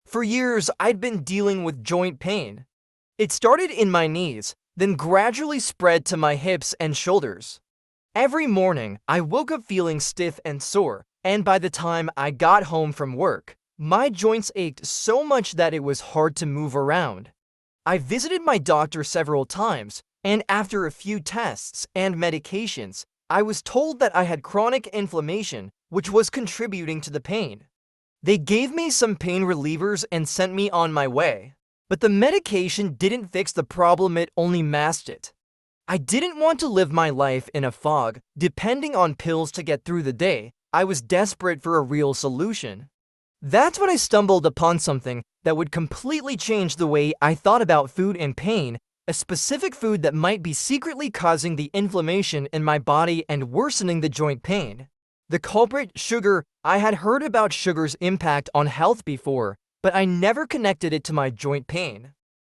For years, I'd been dealing with joint pain. It started in my knees, then gradually spread to my hips and shoulders. Every morning, I woke up feeling stiff and sore, and by the time I got home from work, my joints ached so much that it was hard to move around. I visited my doctor several times, and after a few tests and medications, I was told that I had chronic inflammation, which was contributing to the pain. They gave me some pain relievers and sent me on my way. But the medication didn't fix the problem, it only masked it. I didn't want to live my life in a fog, depending on pills to get through the day. I was desperate for a real solution. That's when I stumbled upon something that would completely change the way I thought about food and pain, a specific food that might be secretly causing the inflammation in my body and worsening the joint pain. The culprit, sugar. I had heard about sugar's impact on health before, but I never connected it to my joint pain.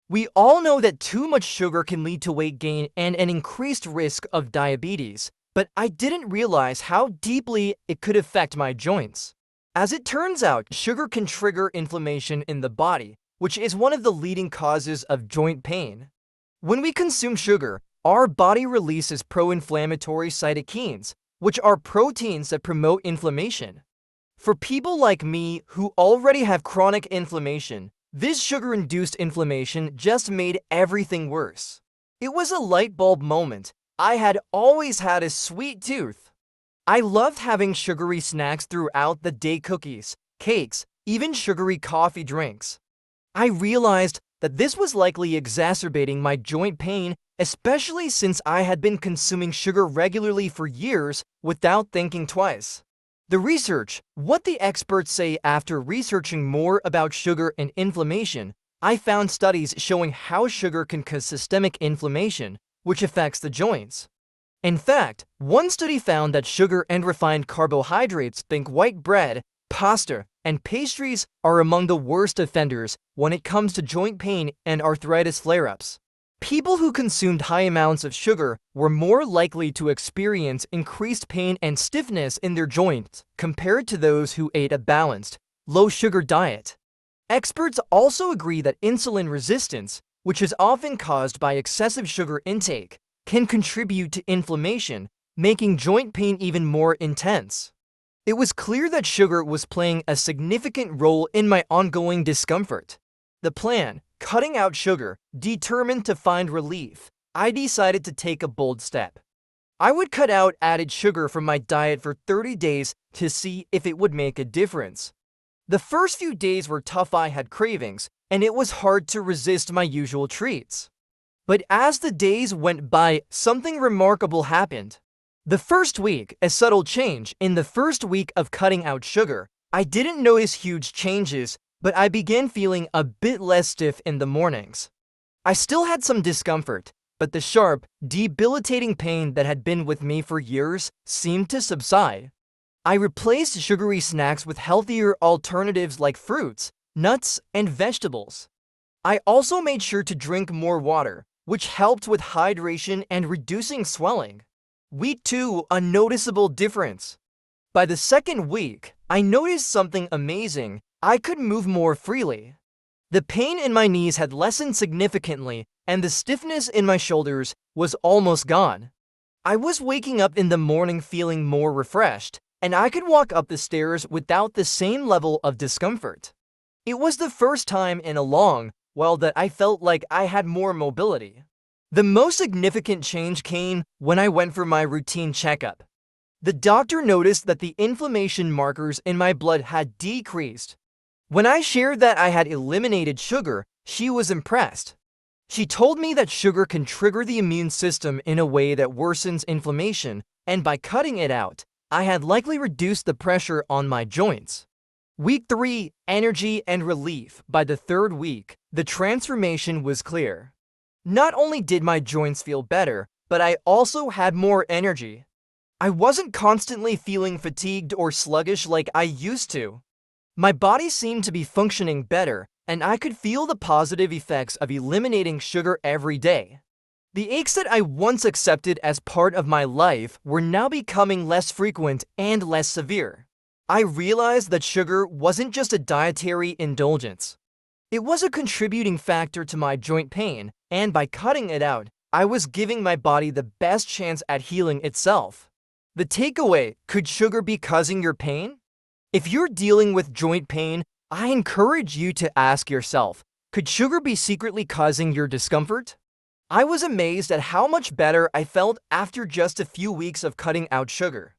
We all know that too much sugar can lead to weight gain and an increased risk of diabetes, but I didn't realize how deeply it could affect my joints. As it turns out, sugar can trigger inflammation in the body, which is one of the leading causes of joint pain. When we consume sugar, our body releases pro-inflammatory cytokines, which are proteins that promote inflammation. For people like me who already have chronic inflammation, this sugar-induced inflammation just made everything worse. It was a light bulb moment. I had always had a sweet tooth. I loved having sugary snacks throughout the day: cookies, cakes, even sugary coffee drinks. I realized that this was likely exacerbating my joint pain, especially since I had been consuming sugar regularly for years without thinking twice. The research, what the experts say. After researching more about sugar and inflammation, I found studies showing how sugar can cause systemic inflammation, which affects the joints. In fact, one study found that sugar and refined carbohydrates, think white bread, pasta, and pastries, are among the worst offenders when it comes to joint pain and arthritis flare-ups. People who consumed high amounts of sugar were more likely to experience increased pain and stiffness in their joints compared to those who ate a balanced, low-sugar diet. Experts also agree that insulin resistance, which is often caused by excessive sugar intake, can contribute to inflammation, making joint pain even more intense. It was clear that sugar was playing a significant role in my ongoing discomfort. The plan, cutting out sugar, determined to find relief, I decided to take a bold step. I would cut out added sugar from my diet for 30 days to see if it would make a difference. The first few days were tough. I had cravings, and it was hard to resist my usual treats. But as the days went by, something remarkable happened. The first week, a subtle change. In the first week of cutting out sugar, I didn't notice huge changes, but I began feeling a bit less stiff in the mornings. I still had some discomfort, but the sharp, debilitating pain that had been with me for years seemed to subside. I replaced sugary snacks with healthier alternatives like fruits, nuts, and vegetables. I also made sure to drink more water, which helped with hydration and reducing swelling. Week 2, a noticeable difference. By the second week, I noticed something amazing. I could move more freely. The pain in my knees had lessened significantly, and the stiffness in my shoulders was almost gone. I was waking up in the morning feeling more refreshed, and I could walk up the stairs without the same level of discomfort. It was the first time in a long while that I felt like I had more mobility. The most significant change came when I went for my routine checkup. The doctor noticed that the inflammation markers in my blood had decreased. When I shared that I had eliminated sugar, she was impressed. She told me that sugar can trigger the immune system in a way that worsens inflammation, and by cutting it out, I had likely reduced the pressure on my joints. Week 3, energy and relief. By the third week, the transformation was clear. Not only did my joints feel better, but I also had more energy. I wasn't constantly feeling fatigued or sluggish like I used to. My body seemed to be functioning better, and I could feel the positive effects of eliminating sugar every day. The aches that I once accepted as part of my life were now becoming less frequent and less severe. I realized that sugar wasn't just a dietary indulgence. It was a contributing factor to my joint pain, and by cutting it out, I was giving my body the best chance at healing itself. The takeaway: could sugar be causing your pain? If you're dealing with joint pain, I encourage you to ask yourself, could sugar be secretly causing your discomfort? I was amazed at how much better I felt after just a few weeks of cutting out sugar.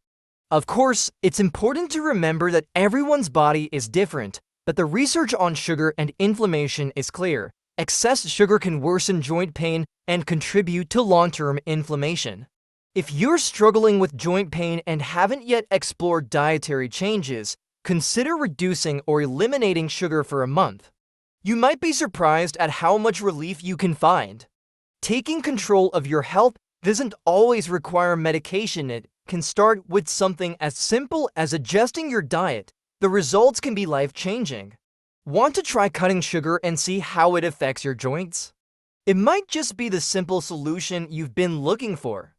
Of course, it's important to remember that everyone's body is different, but the research on sugar and inflammation is clear. Excess sugar can worsen joint pain and contribute to long-term inflammation. If you're struggling with joint pain and haven't yet explored dietary changes, consider reducing or eliminating sugar for a month. You might be surprised at how much relief you can find. Taking control of your health doesn't always require medication. It can start with something as simple as adjusting your diet. The results can be life-changing. Want to try cutting sugar and see how it affects your joints? It might just be the simple solution you've been looking for.